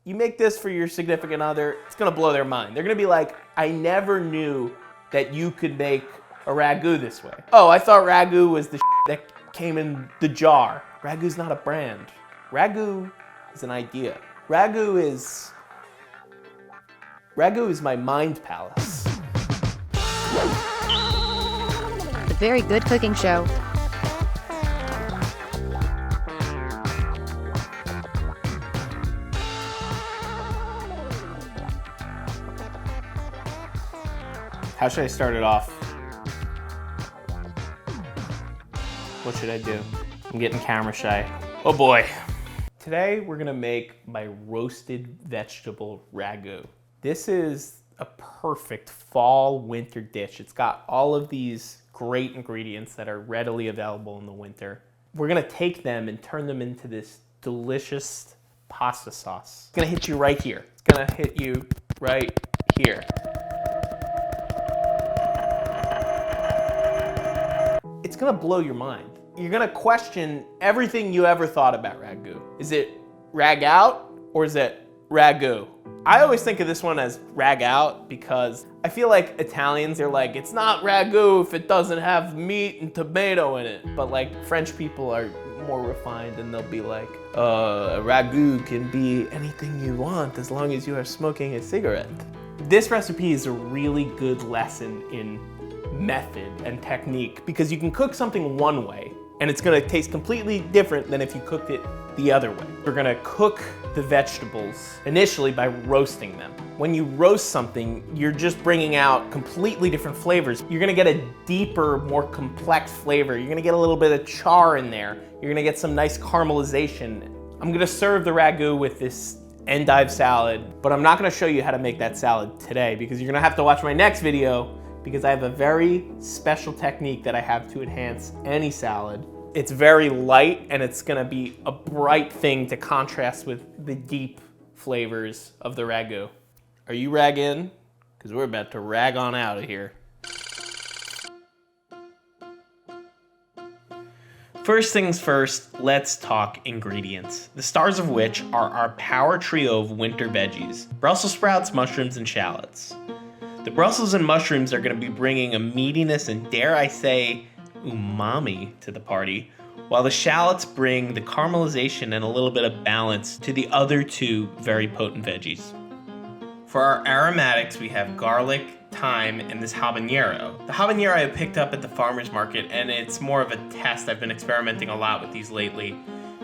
You make this for your significant other, it's gonna blow their mind. They're gonna be like, I never knew that you could make a ragu this way. Oh, I thought ragu was the that came in the jar. Ragu's not a brand. Ragu is an idea. Ragu is my mind palace. The Very Good Cooking Show. How should I start it off? What should I do? I'm getting camera shy. Oh boy. Today we're gonna make my roasted vegetable ragu. This is a perfect fall winter dish. It's got all of these great ingredients that are readily available in the winter. We're gonna take them and turn them into this delicious pasta sauce. It's gonna hit you right here. It's gonna hit you right here. It's gonna blow your mind. You're gonna question everything you ever thought about ragu. Is it ragout or is it ragu? I always think of this one as ragout because I feel like Italians, they're like, it's not ragu if it doesn't have meat and tomato in it. But like French people are more refined and they'll be like, ragu can be anything you want as long as you are smoking a cigarette. This recipe is a really good lesson in method and technique because you can cook something one way and it's gonna taste completely different than if you cooked it the other way. We're gonna cook the vegetables initially by roasting them. When you roast something, you're just bringing out completely different flavors. You're gonna get a deeper, more complex flavor. You're gonna get a little bit of char in there. You're gonna get some nice caramelization. I'm gonna serve the ragu with this endive salad, but I'm not gonna show you how to make that salad today because you're gonna have to watch my next video because I have a very special technique that I have to enhance any salad. It's very light and it's gonna be a bright thing to contrast with the deep flavors of the ragu. Are you ragging? Because we're about to rag on out of here. First things first, let's talk ingredients. The stars of which are our power trio of winter veggies: Brussels sprouts, mushrooms, and shallots. The Brussels and mushrooms are going to be bringing a meatiness and, dare I say, umami to the party, while the shallots bring the caramelization and a little bit of balance to the other two very potent veggies. For our aromatics, we have garlic, thyme, and this habanero. The habanero I picked up at the farmer's market, and it's more of a test. I've been experimenting a lot with these lately.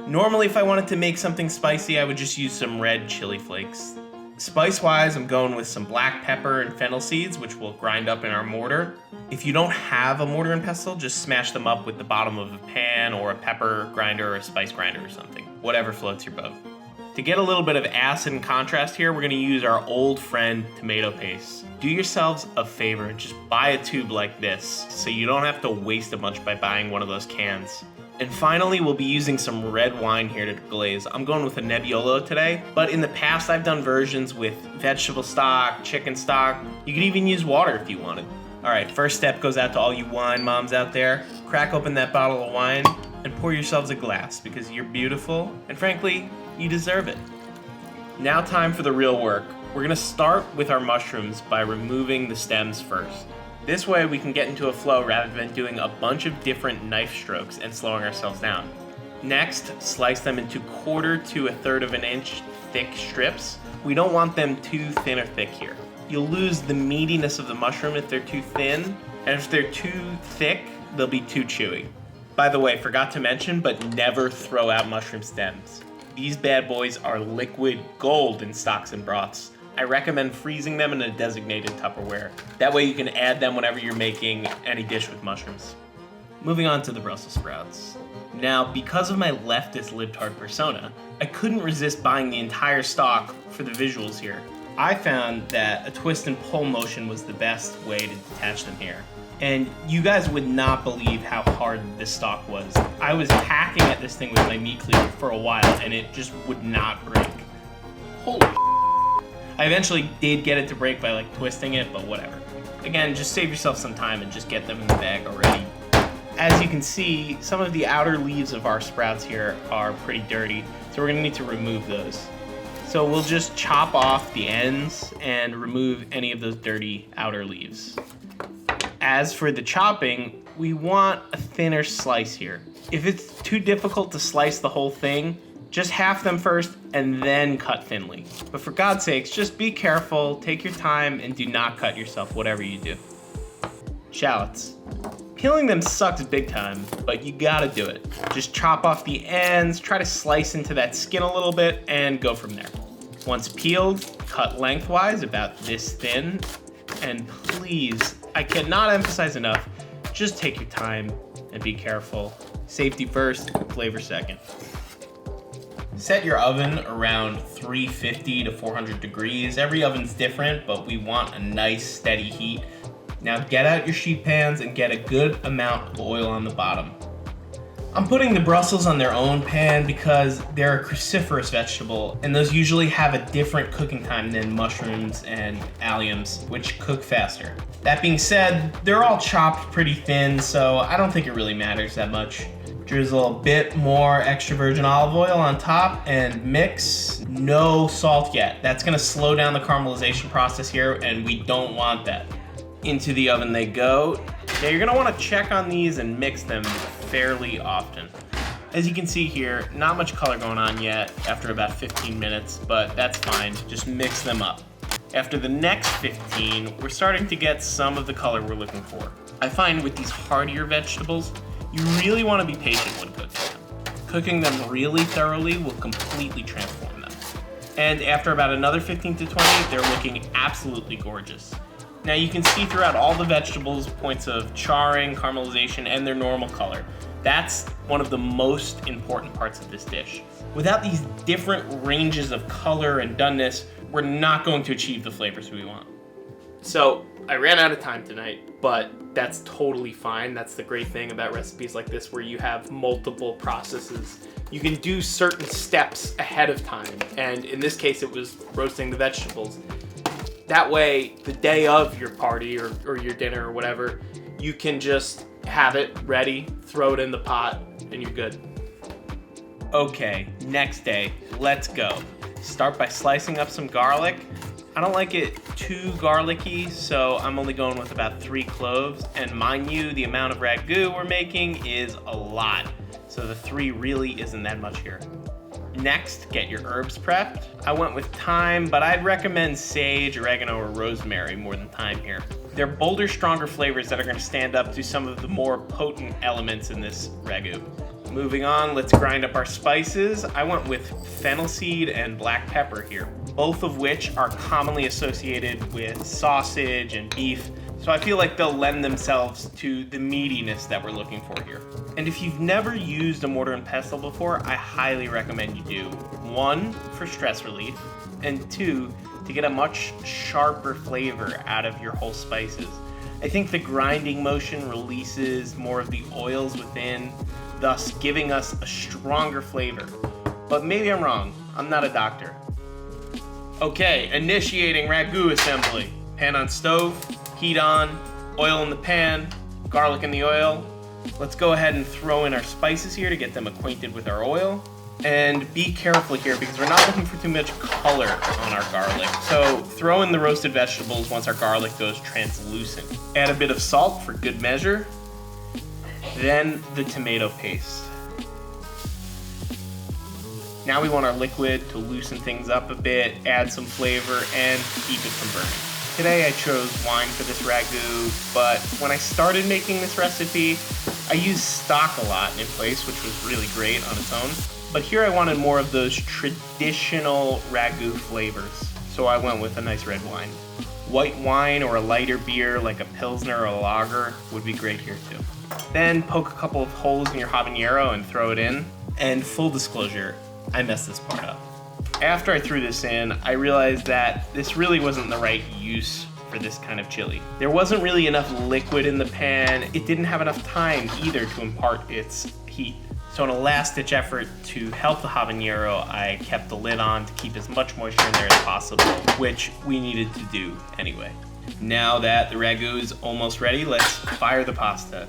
Normally, if I wanted to make something spicy, I would just use some red chili flakes. Spice-wise, I'm going with some black pepper and fennel seeds, which we'll grind up in our mortar. If you don't have a mortar and pestle, just smash them up with the bottom of a pan or a pepper grinder or a spice grinder or something. Whatever floats your boat. To get a little bit of acid and contrast here, we're going to use our old friend tomato paste. Do yourselves a favor and just buy a tube like this so you don't have to waste a bunch by buying one of those cans. And finally, we'll be using some red wine here to glaze. I'm going with a Nebbiolo today, but in the past I've done versions with vegetable stock, chicken stock. You could even use water if you wanted. All right, first step goes out to all you wine moms out there. Crack open that bottle of wine and pour yourselves a glass because you're beautiful and frankly, you deserve it. Now time for the real work. We're gonna start with our mushrooms by removing the stems first. This way we can get into a flow rather than doing a bunch of different knife strokes and slowing ourselves down. Next, slice them into 1/4 to 1/3 of an inch thick strips. We don't want them too thin or thick here. You'll lose the meatiness of the mushroom if they're too thin, and if they're too thick, they'll be too chewy. By the way, forgot to mention, but never throw out mushroom stems. These bad boys are liquid gold in stocks and broths. I recommend freezing them in a designated Tupperware. That way you can add them whenever you're making any dish with mushrooms. Moving on to the Brussels sprouts. Now, because of my leftist libtard persona, I couldn't resist buying the entire stock for the visuals here. I found that a twist and pull motion was the best way to detach them here. And you guys would not believe how hard this stock was. I was hacking at this thing with my meat cleaver for a while and it just would not break. Holy I eventually did get it to break by like twisting it, but whatever. Again, just save yourself some time and just get them in the bag already. As you can see, some of the outer leaves of our sprouts here are pretty dirty, so we're gonna need to remove those. So we'll just chop off the ends and remove any of those dirty outer leaves. As for the chopping, we want a thinner slice here. If it's too difficult to slice the whole thing, just half them first and then cut thinly. But for God's sakes, just be careful, take your time, and do not cut yourself, whatever you do. Shallots. Peeling them sucks big time, but you gotta do it. Just chop off the ends, try to slice into that skin a little bit, and go from there. Once peeled, cut lengthwise about this thin, and please, I cannot emphasize enough, just take your time and be careful. Safety first, flavor second. Set your oven around 350 to 400 degrees. Every oven's different, but we want a nice steady heat. Now get out your sheet pans and get a good amount of oil on the bottom. I'm putting the Brussels on their own pan because they're a cruciferous vegetable, and those usually have a different cooking time than mushrooms and alliums, which cook faster. That being said, they're all chopped pretty thin, so I don't think it really matters that much. Drizzle a bit more extra virgin olive oil on top and mix. No salt yet. That's gonna slow down the caramelization process here, and we don't want that. Into the oven they go. Now you're gonna wanna check on these and mix them fairly often. As you can see here, not much color going on yet after about 15 minutes, but that's fine, just mix them up. After the next 15, we're starting to get some of the color we're looking for. I find with these heartier vegetables, you really wanna be patient when cooking them. Cooking them really thoroughly will completely transform them. And after about another 15 to 20, they're looking absolutely gorgeous. Now you can see throughout all the vegetables points of charring, caramelization, and their normal color. That's one of the most important parts of this dish. Without these different ranges of color and doneness, we're not going to achieve the flavors we want. So I ran out of time tonight, but that's totally fine. That's the great thing about recipes like this where you have multiple processes. You can do certain steps ahead of time, and in this case it was roasting the vegetables. That way, the day of your party or your dinner or whatever, you can just have it ready, throw it in the pot, and you're good. Okay, next day, let's go. Start by slicing up some garlic. I don't like it too garlicky, so I'm only going with about 3 cloves. And mind you, the amount of ragu we're making is a lot, so the 3 really isn't that much here. Next, get your herbs prepped. I went with thyme, but I'd recommend sage, oregano, or rosemary more than thyme here. They're bolder, stronger flavors that are going to stand up to some of the more potent elements in this ragu. Moving on, let's grind up our spices. I went with fennel seed and black pepper here, both of which are commonly associated with sausage and beef, so I feel like they'll lend themselves to the meatiness that we're looking for here. And if you've never used a mortar and pestle before, I highly recommend you do. 1, for stress relief, and 2, to get a much sharper flavor out of your whole spices. I think the grinding motion releases more of the oils within, thus giving us a stronger flavor. But maybe I'm wrong, I'm not a doctor. Okay, initiating ragu assembly. Pan on stove, heat on, oil in the pan, garlic in the oil. Let's go ahead and throw in our spices here to get them acquainted with our oil. And be careful here because we're not looking for too much color on our garlic. So throw in the roasted vegetables once our garlic goes translucent. Add a bit of salt for good measure. Then the tomato paste. Now we want our liquid to loosen things up a bit, add some flavor, and keep it from burning. Today I chose wine for this ragu, but when I started making this recipe, I used stock a lot in place, which was really great on its own. But here I wanted more of those traditional ragu flavors, so I went with a nice red wine. White wine or a lighter beer like a Pilsner or a lager would be great here too. Then poke a couple of holes in your habanero and throw it in. And full disclosure, I messed this part up. After I threw this in, I realized that this really wasn't the right use for this kind of chili. There wasn't really enough liquid in the pan. It didn't have enough time either to impart its heat. So in a last-ditch effort to help the habanero, I kept the lid on to keep as much moisture in there as possible, which we needed to do anyway. Now that the ragu is almost ready, let's fire the pasta.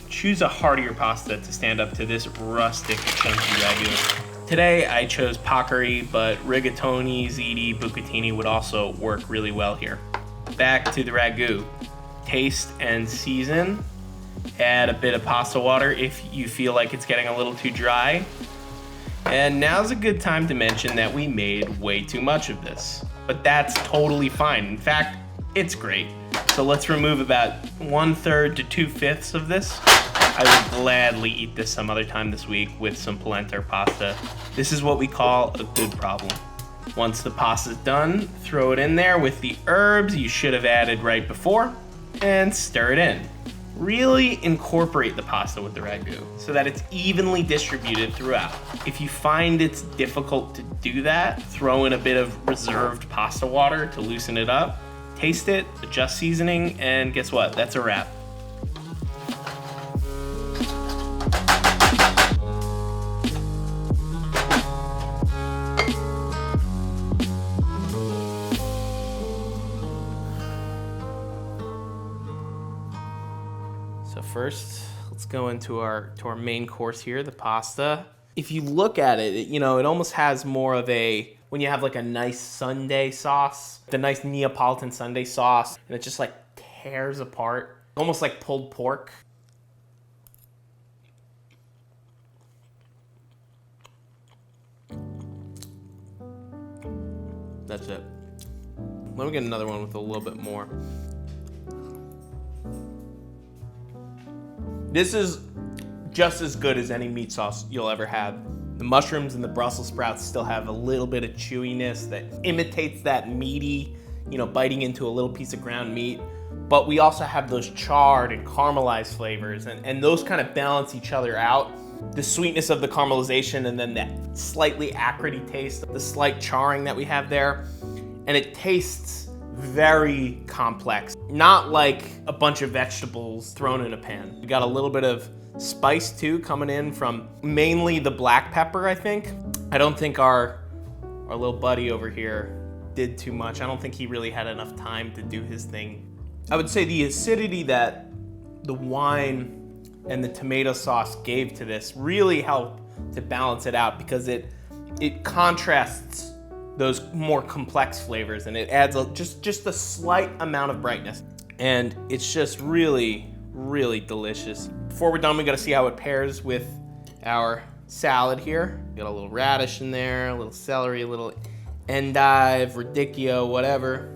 Choose a heartier pasta to stand up to this rustic, chunky ragu. Today I chose paccheri, but rigatoni, ziti, bucatini would also work really well here. Back to the ragu. Taste and season. Add a bit of pasta water if you feel like it's getting a little too dry. And now's a good time to mention that we made way too much of this. But that's totally fine. In fact, it's great. So let's remove about 1/3 to 2/5 of this. I would gladly eat this some other time this week with some polenta or pasta. This is what we call a good problem. Once the pasta's done, throw it in there with the herbs you should have added right before and stir it in. Really incorporate the pasta with the ragu so that it's evenly distributed throughout. If you find it's difficult to do that, throw in a bit of reserved pasta water to loosen it up. Taste it, adjust seasoning, and guess what? That's a wrap. So first, let's go into our main course here, the pasta. If you look at it, it almost has more of a, when you have like a nice sundae sauce, the nice Neapolitan sundae sauce, and it just like tears apart, almost like pulled pork. That's it. Let me get another one with a little bit more. This is just as good as any meat sauce you'll ever have. The mushrooms and the Brussels sprouts still have a little bit of chewiness that imitates that meaty, biting into a little piece of ground meat. But we also have those charred and caramelized flavors, and those kind of balance each other out. The sweetness of the caramelization and then that slightly acidy taste, the slight charring that we have there. And it tastes very complex, not like a bunch of vegetables thrown in a pan. We got a little bit of spice too coming in from mainly the black pepper, I think. I don't think our little buddy over here did too much. I don't think he really had enough time to do his thing. I would say the acidity that the wine and the tomato sauce gave to this really helped to balance it out, because it contrasts those more complex flavors, and it adds just a slight amount of brightness. And it's just really, really delicious. Before we're done, we gotta see how it pairs with our salad here. Got a little radish in there, a little celery, a little endive, radicchio, whatever.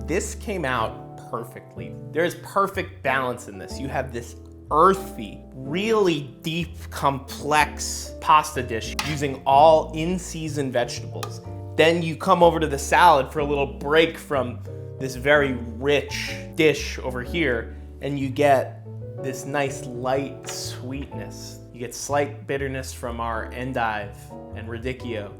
This came out perfectly. There's perfect balance in this. You have this earthy, really deep, complex pasta dish using all in-season vegetables. Then you come over to the salad for a little break from this very rich dish over here, and you get this nice light sweetness. You get slight bitterness from our endive and radicchio.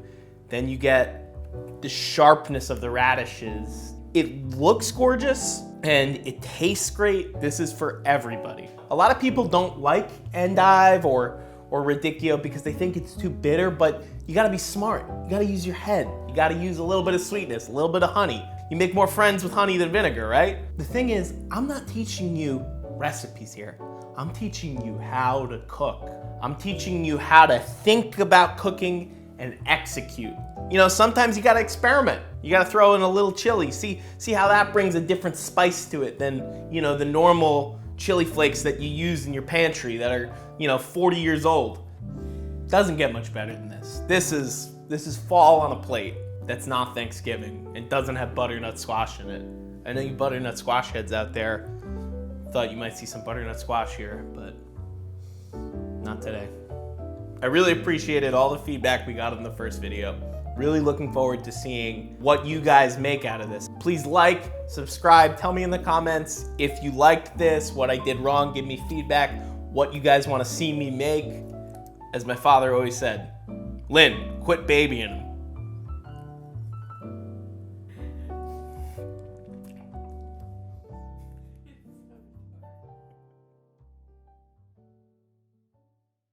Then you get the sharpness of the radishes. It looks gorgeous and it tastes great. This is for everybody. A lot of people don't like endive or radicchio because they think it's too bitter, but you gotta be smart. You gotta use your head. You gotta use a little bit of sweetness, a little bit of honey. You make more friends with honey than vinegar, right? The thing is, I'm not teaching you recipes here. I'm teaching you how to cook. I'm teaching you how to think about cooking and execute. Sometimes you gotta experiment. You gotta throw in a little chili. See how that brings a different spice to it than, the normal chili flakes that you use in your pantry that are, 40 years old. Doesn't get much better than this. This is fall on a plate that's not Thanksgiving and doesn't have butternut squash in it. I know you butternut squash heads out there thought you might see some butternut squash here, but not today. I really appreciated all the feedback we got in the first video. Really looking forward to seeing what you guys make out of this. Please like, subscribe, tell me in the comments if you liked this, what I did wrong, give me feedback, what you guys want to see me make. As my father always said, Lynn, quit babying him.